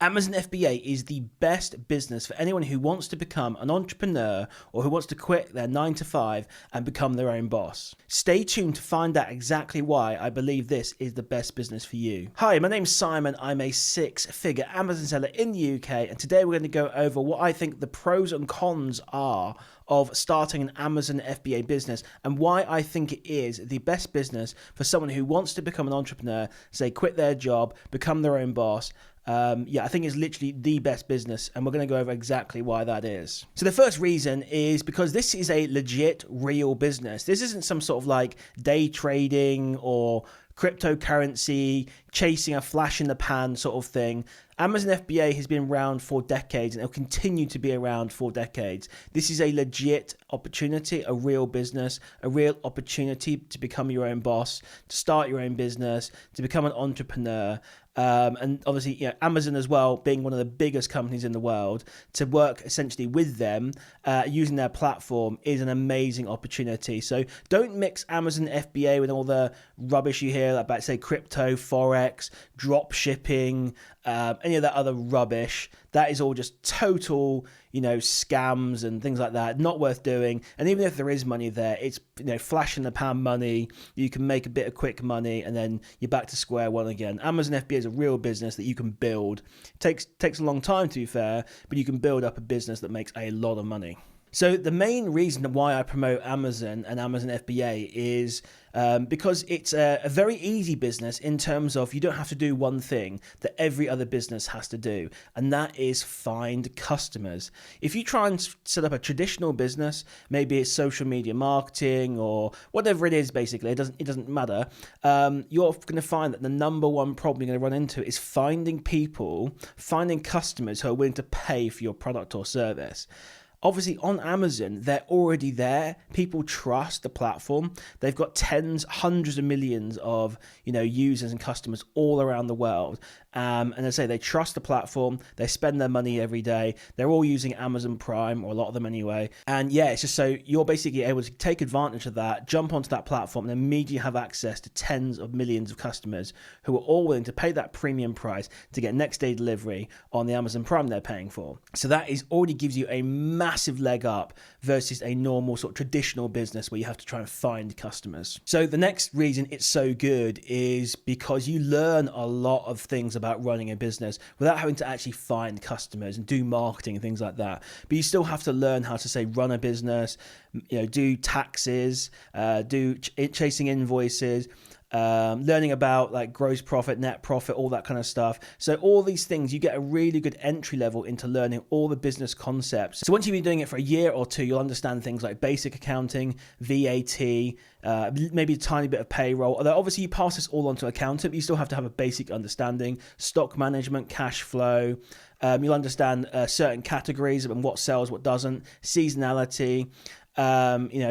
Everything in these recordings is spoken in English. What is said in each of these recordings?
Amazon FBA is the best business for anyone who wants to become an entrepreneur or who wants to quit their 9 to 5 and become their own boss. Stay tuned to find out exactly why I believe this is the best business for you. Hi, my name's Simon. I'm a six-figure Amazon seller in the UK, and today we're going to go over what I think the pros and cons are of starting an Amazon FBA business and why I think it is the best business for someone who wants to become an entrepreneur, say quit their job, become their own boss. I think it's literally the best business, and we're going to go over exactly why that is. So the first reason is because this is a legit, real business. This isn't some sort of like day trading or cryptocurrency, chasing a flash in the pan sort of thing. Amazon FBA has been around for decades and it'll continue to be around for decades. This is a legit opportunity, a real business, a real opportunity to become your own boss, to start your own business, to become an entrepreneur. And obviously, Amazon as well, being one of the biggest companies in the world, to work essentially with them using their platform is an amazing opportunity. So don't mix Amazon FBA with all the rubbish you hear about, say, crypto, forex, drop shipping, any of that other rubbish. That is all just total, scams and things like that. Not worth doing. And even if there is money there, it's, flash in the pan money. You can make a bit of quick money and then you're back to square one again. Amazon FBA is a real business that you can build. It takes a long time, to be fair, but you can build up a business that makes a lot of money. So the main reason why I promote Amazon and Amazon FBA is because it's a very easy business in terms of you don't have to do one thing that every other business has to do, and that is find customers. If you try and set up a traditional business, maybe it's social media marketing or whatever it is, basically, it doesn't matter. You're going to find that the number one problem you're going to run into is finding customers who are willing to pay for your product or service. Obviously, on Amazon, they're already there. People trust the platform. They've got tens, hundreds of millions of users and customers all around the world. And they say they trust the platform. They spend their money every day. They're all using Amazon Prime, or a lot of them anyway. And it's just so you're basically able to take advantage of that, jump onto that platform, and immediately have access to tens of millions of customers who are all willing to pay that premium price to get next day delivery on the Amazon Prime they're paying for. So that already gives you a massive leg up versus a normal sort of traditional business where you have to try and find customers. So the next reason it's so good is because you learn a lot of things about running a business without having to actually find customers and do marketing and things like that. But you still have to learn how to, say, run a business, do taxes, chasing invoices, learning about like gross profit, net profit, all that kind of stuff. So all these things, you get a really good entry level into learning all the business concepts. So once you've been doing it for a year or two, you'll understand things like basic accounting, VAT, maybe a tiny bit of payroll. Although obviously you pass this all on to an accountant, but you still have to have a basic understanding, stock management, cash flow. You'll understand certain categories and what sells, what doesn't, seasonality,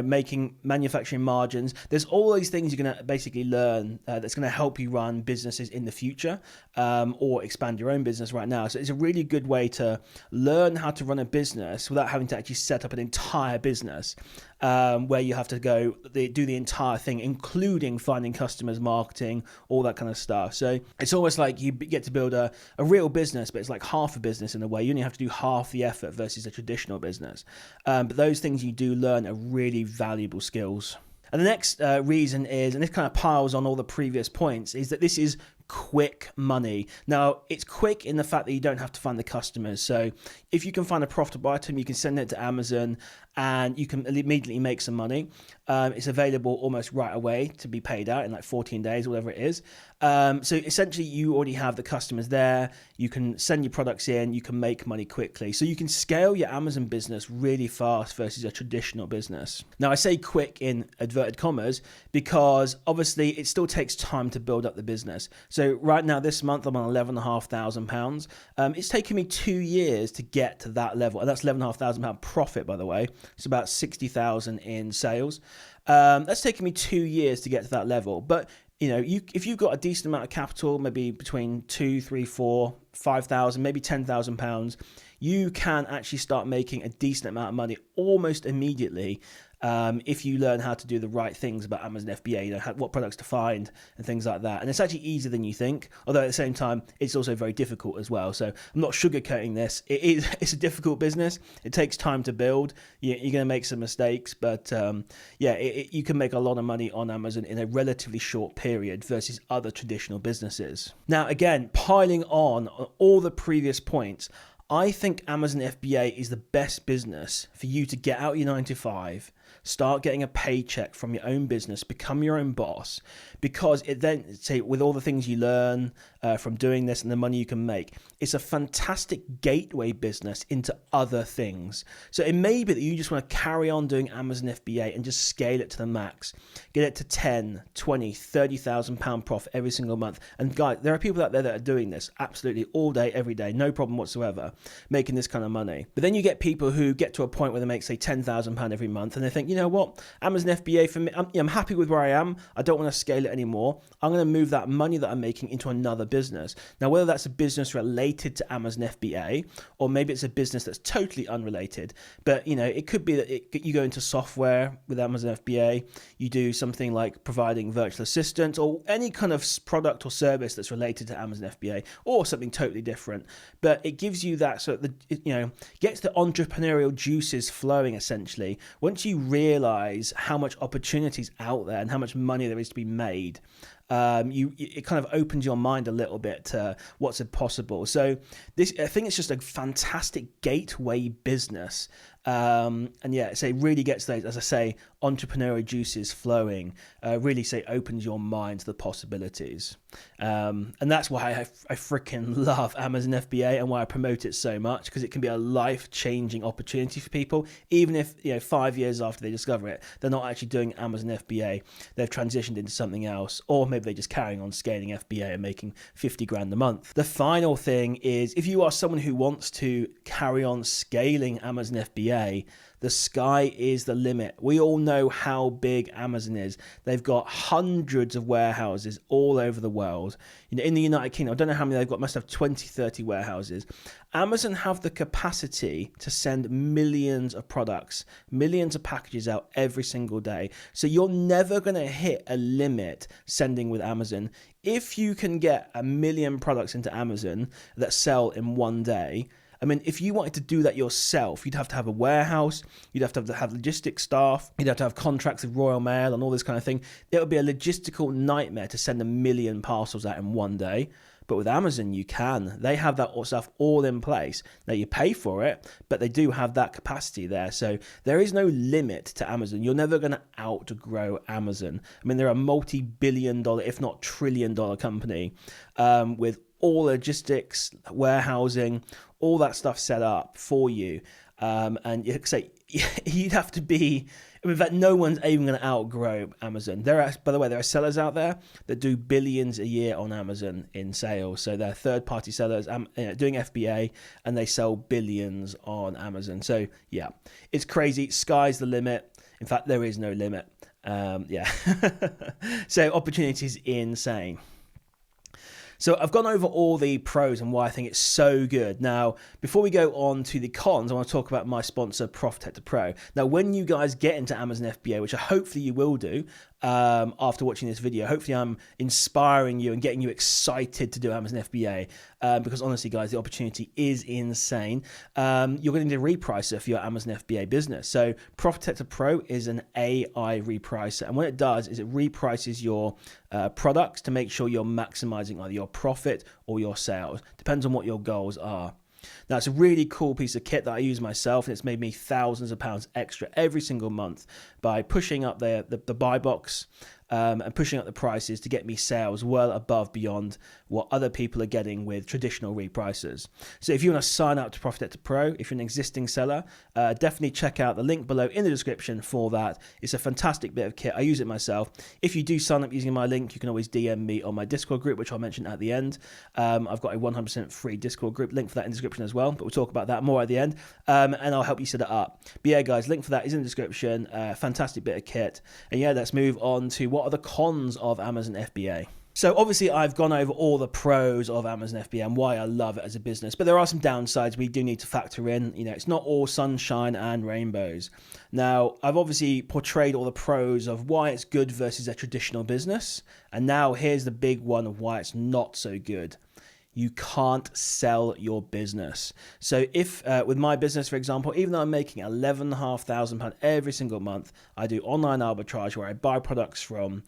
making manufacturing margins. There's all these things you're going to basically learn that's going to help you run businesses in the future or expand your own business right now. So it's a really good way to learn how to run a business without having to actually set up an entire business where you have to do the entire thing, including finding customers, marketing, all that kind of stuff. So it's almost like you get to build a real business, but it's like half a business in a way. You only have to do half the effort versus a traditional business. But those things you do learn are really valuable skills. And the next reason is, and this kind of piles on all the previous points, is that this is quick money. Now, it's quick in the fact that you don't have to find the customers. So if you can find a profitable item, you can send it to Amazon and you can immediately make some money. It's available almost right away to be paid out in like 14 days, whatever it is. So essentially you already have the customers there. You can send your products in, you can make money quickly. So you can scale your Amazon business really fast versus a traditional business. Now, I say quick in inverted commas because obviously it still takes time to build up the business. So right now, this month, I'm on £11,500. It's taken me 2 years to get to that level. And that's £11,500 profit, by the way. It's about 60,000 in sales. That's taken me 2 years to get to that level. But if you've got a decent amount of capital, maybe between 2, 3, 4, 5,000, maybe £10,000, you can actually start making a decent amount of money almost immediately if you learn how to do the right things about Amazon FBA, what products to find and things like that. And it's actually easier than you think, although at the same time, it's also very difficult as well. So I'm not sugarcoating this. It's a difficult business. It takes time to build. You're going to make some mistakes, but you can make a lot of money on Amazon in a relatively short period versus other traditional businesses. Now, again, piling on all the previous points, I think Amazon FBA is the best business for you to get out your 9 to 5, start getting a paycheck from your own business, become your own boss, because it then, say, with all the things you learn from doing this and the money you can make, it's a fantastic gateway business into other things. So it may be that you just want to carry on doing Amazon FBA and just scale it to the max, get it to 10, 20, 30,000 pound profit every single month. And guys, there are people out there that are doing this absolutely all day, every day, no problem whatsoever, making this kind of money. But then you get people who get to a point where they make, say, £10,000 every month, and they think, you know what, Amazon FBA for me, I'm happy with where I am. I don't want to scale it anymore. I'm going to move that money that I'm making into another business. Now, whether that's a business related to Amazon FBA, or maybe it's a business that's totally unrelated, but it could be that you go into software with Amazon FBA, you do something like providing virtual assistants or any kind of product or service that's related to Amazon FBA, or something totally different. But it gives you that, so gets the entrepreneurial juices flowing essentially. Once you realize how much opportunities out there and how much money there is to be made, it kind of opens your mind a little bit to what's possible. So I think it's just a fantastic gateway business. So it really gets those, as I say, entrepreneurial juices flowing, really opens your mind to the possibilities. And that's why I freaking love Amazon FBA and why I promote it so much, because it can be a life-changing opportunity for people. Even if 5 years after they discover it, they're not actually doing Amazon FBA, they've transitioned into something else, or maybe they're just carrying on scaling FBA and making 50 grand a month. The final thing is, if you are someone who wants to carry on scaling Amazon FBA, the sky is the limit. We all know how big Amazon is. They've got hundreds of warehouses all over the world. In the United Kingdom, I don't know how many they've got, must have 20, 30 warehouses. Amazon have the capacity to send millions of products, millions of packages out every single day. So you're never going to hit a limit sending with Amazon. If you can get 1 million products into Amazon that sell in one day, I mean, if you wanted to do that yourself, you'd have to have a warehouse, you'd have to have logistics staff, you'd have to have contracts with Royal Mail and all this kind of thing. It would be a logistical nightmare to send 1 million parcels out in one day. But with Amazon, you can. They have that stuff all in place. Now, you pay for it, but they do have that capacity there. So there is no limit to Amazon. You're never going to outgrow Amazon. I mean, they're a multi-billion-dollar, if not trillion-dollar company with all logistics, warehousing, all that stuff set up for you. And you say you'd have to be, in fact, no one's even going to outgrow Amazon. By the way, there are sellers out there that do billions a year on Amazon in sales. So they're third-party sellers doing FBA, and they sell billions on Amazon. So yeah, it's crazy. Sky's the limit. In fact, there is no limit. So opportunities insane. So I've gone over all the pros and why I think it's so good. Now, before we go on to the cons, I want to talk about my sponsor, Protector Pro. Now, when you guys get into Amazon FBA, which hopefully you will do after watching this video, hopefully I'm inspiring you and getting you excited to do Amazon FBA because honestly, guys, the opportunity is insane. You're going to need a repricer for your Amazon FBA business. So Protector Pro is an AI repricer. And what it does is it reprices your products to make sure you're maximizing either your profit or your sales. Depends on what your goals are. Now, it's a really cool piece of kit that I use myself, and it's made me thousands of pounds extra every single month by pushing up the buy box and pushing up the prices to get me sales well above beyond what other people are getting with traditional repricers. So if you want to sign up to Protector Pro, if you're an existing seller, definitely check out the link below in the description for that. It's a fantastic bit of kit. I use it myself. If you do sign up using my link, you can always DM me on my Discord group, which I'll mention at the end. I've got a 100% free Discord group, link for that in the description as well, but we'll talk about that more at the end, and I'll help you set it up. But yeah, guys, link for that is in the description. Fantastic bit of kit. And yeah, let's move on to what are the cons of Amazon FBA. So obviously I've gone over all the pros of Amazon FBA and why I love it as a business, but there are some downsides we do need to factor in. It's not all sunshine and rainbows. Now, I've obviously portrayed all the pros of why it's good versus a traditional business, and now here's the big one of why it's not so good. You can't sell your business. So if with my business, for example, even though I'm making £11,500 every single month, I do online arbitrage where I buy products from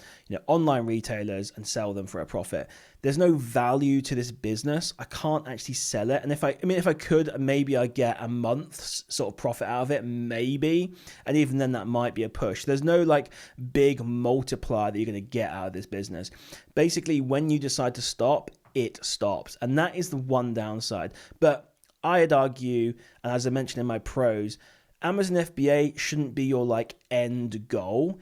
online retailers and sell them for a profit. There's no value to this business. I can't actually sell it. And if I could, maybe I get a month's sort of profit out of it, maybe. And even then that might be a push. There's no like big multiplier that you're going to get out of this business. Basically, when you decide to stop, it stops. And that is the one downside. But I'd argue, and as I mentioned in my pros, Amazon FBA shouldn't be your like end goal.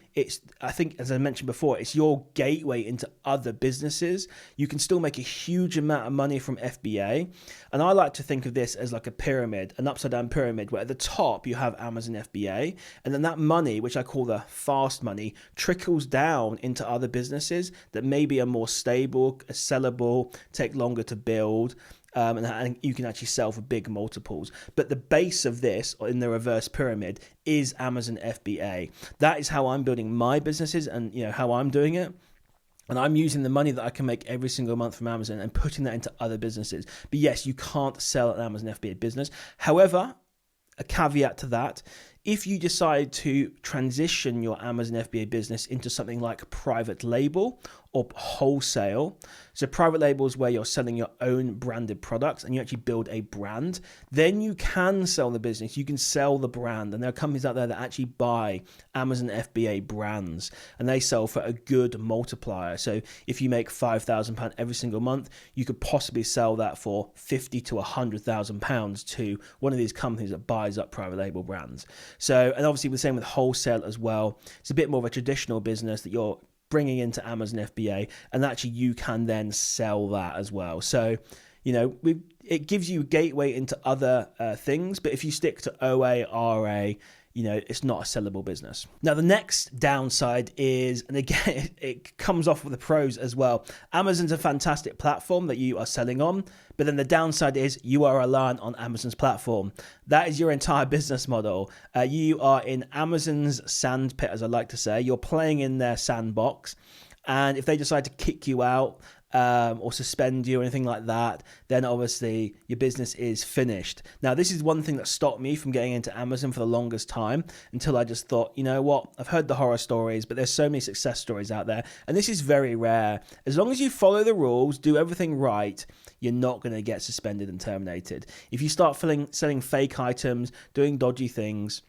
I think, as I mentioned before, it's your gateway into other businesses. You can still make a huge amount of money from FBA. And I like to think of this as like a pyramid, an upside down pyramid, where at the top you have Amazon FBA. And then that money, which I call the fast money, trickles down into other businesses that maybe are more stable, sellable, take longer to build. And you can actually sell for big multiples. But the base of this, in the reverse pyramid, is Amazon FBA. That is how I'm building my businesses and how I'm doing it. And I'm using the money that I can make every single month from Amazon and putting that into other businesses. But yes, you can't sell an Amazon FBA business. However, a caveat to that, if you decide to transition your Amazon FBA business into something like private label or wholesale, so private label is where you're selling your own branded products and you actually build a brand, then you can sell the business, you can sell the brand, and there are companies out there that actually buy Amazon FBA brands and they sell for a good multiplier. So if you make £5,000 every single month, you could possibly sell that for £50,000 to £100,000 to one of these companies that buys up private label brands. So, and obviously the same with wholesale as well. It's a bit more of a traditional business that you're bringing into Amazon FBA, and actually you can then sell that as well. So, it gives you a gateway into other things, but if you stick to OA, RA, it's not a sellable business. Now, the next downside is, and again, it comes off with the pros as well. Amazon's a fantastic platform that you are selling on, but then the downside is you are reliant on Amazon's platform. That is your entire business model. You are in Amazon's sandpit, as I like to say. You're playing in their sandbox. And if they decide to kick you out, or suspend you or anything like that, then obviously your business is finished. Now, this is one thing that stopped me from getting into Amazon for the longest time, until I just thought, you know what, I've heard the horror stories, but there's so many success stories out there, and this is very rare. As long as you follow the rules, do everything right, you're not going to get suspended and terminated. If you start selling fake items, doing dodgy things,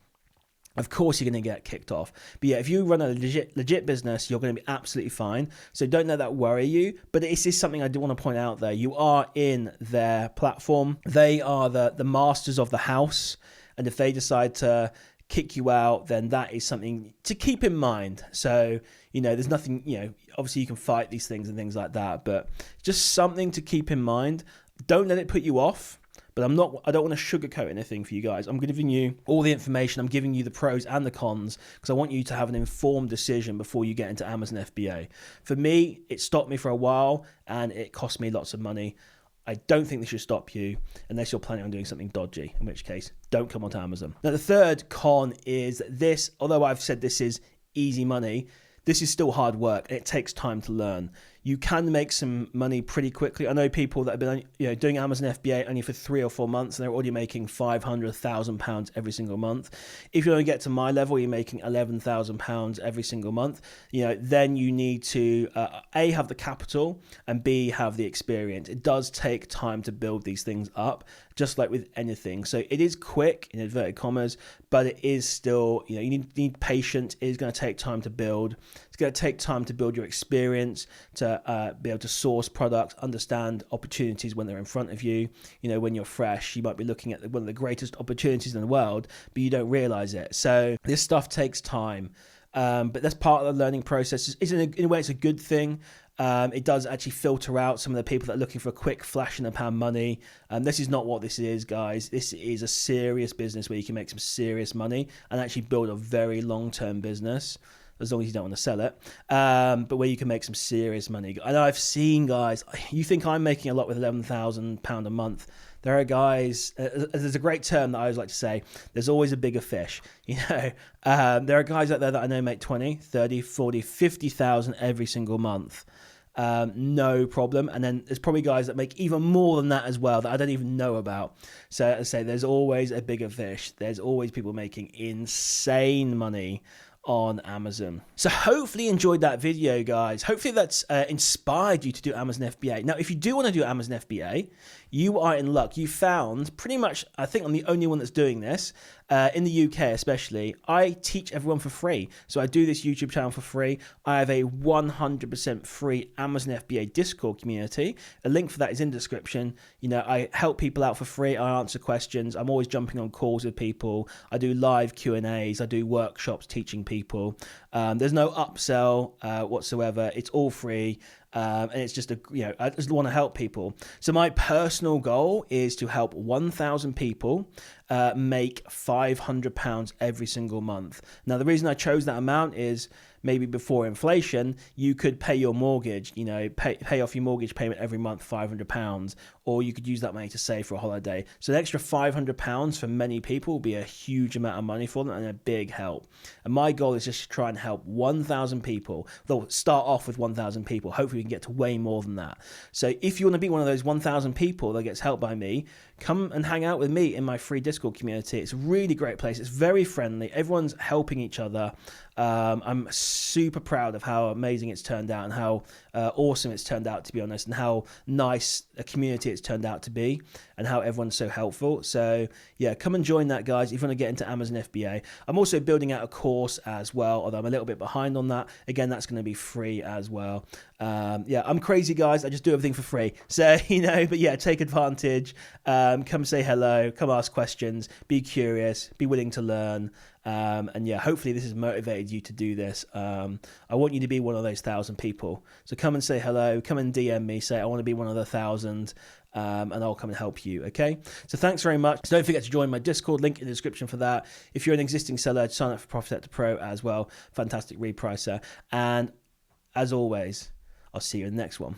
of course you're going to get kicked off. But yeah, if you run a legit business, you're going to be absolutely fine. So don't let that worry you. But this is something I do want to point out there. You are in their platform. They are the masters of the house. And if they decide to kick you out, then that is something to keep in mind. So, there's nothing, obviously you can fight these things and things like that. But just something to keep in mind. Don't let it put you off. But I don't want to sugarcoat anything for you guys. I'm giving you all the information. I'm giving you the pros and the cons because I want you to have an informed decision before you get into Amazon FBA. For me, it stopped me for a while and it cost me lots of money. I don't think this should stop you unless you're planning on doing something dodgy, in which case, don't come onto Amazon. Now, the third con is this, although I've said this is easy money, this is still hard work and it takes time to learn. You can make some money pretty quickly. I know people that have been doing Amazon FBA only for 3 or 4 months and they're already making £500,000 every single month. If you want to get to my level, you're making £11,000 every single month. Then you need to A, have the capital, and B, have the experience. It does take time to build these things up, just like with anything. So it is quick, in inverted commas, but it is still, you need patience. It is going to take time to build. It's going to take time to build your experience, to be able to source products, understand opportunities when they're in front of you. When you're fresh, you might be looking at one of the greatest opportunities in the world, but you don't realize it. So this stuff takes time. But that's part of the learning process. In a way, it's a good thing. It does actually filter out some of the people that are looking for a quick flash in the pan money. This is not what this is, guys. This is a serious business where you can make some serious money and actually build a very long-term business. as long as you don't want to sell it, but where you can make some serious money. And I've seen guys, you think I'm making a lot with £11,000 a month. There are guys, there's a great term that I always like to say, there's always a bigger fish. There are guys out there that I know make 20, 30, 40, 50,000 every single month. No problem. And then there's probably guys that make even more than that as well that I don't even know about. So as I say, there's always a bigger fish. There's always people making insane money on Amazon. So hopefully you enjoyed that video, guys. Hopefully that's inspired you to do Amazon FBA. Now, if you do want to do Amazon FBA, you are in luck. You found pretty much, I think I'm the only one that's doing this, in the UK especially. I teach everyone for free. So I do this YouTube channel for free. I have a 100% free Amazon FBA Discord community. A link for that is in the description. I help people out for free. I answer questions. I'm always jumping on calls with people. I do live Q&As. I do workshops teaching people. There's no upsell whatsoever. It's all free. And it's just I just want to help people. So my personal goal is to help 1,000 people make £500 every single month. Now, the reason I chose that amount is maybe before inflation, you could pay your mortgage, pay off your mortgage payment every month, £500, or you could use that money to save for a holiday. So an extra £500 for many people will be a huge amount of money for them and a big help. And my goal is just to try and help 1,000 people. They'll start off with 1,000 people. Hopefully we can get to way more than that. So if you want to be one of those 1,000 people that gets helped by me, come and hang out with me in my free Discord community. It's a really great place. It's very friendly. Everyone's helping each other. I'm super proud of how amazing it's turned out and how awesome it's turned out, to be honest, and how nice a community it's turned out to be and how everyone's so helpful. So yeah, come and join that, guys, if you want to get into Amazon FBA. I'm also building out a course as well, although I'm a little bit behind on that. Again, that's going to be free as well. Yeah, I'm crazy, guys. I just do everything for free. So, but yeah, take advantage. Come say hello, come ask questions, be curious, be willing to learn. And yeah, hopefully this has motivated you to do this. I want you to be one of those 1,000 people. So come and say hello, come and DM me, say I want to be one of the 1,000, and I'll come and help you, okay? So thanks very much. So don't forget to join my Discord, link in the description for that. If you're an existing seller, sign up for Profit Sector Pro as well. Fantastic repricer. And as always, I'll see you in the next one.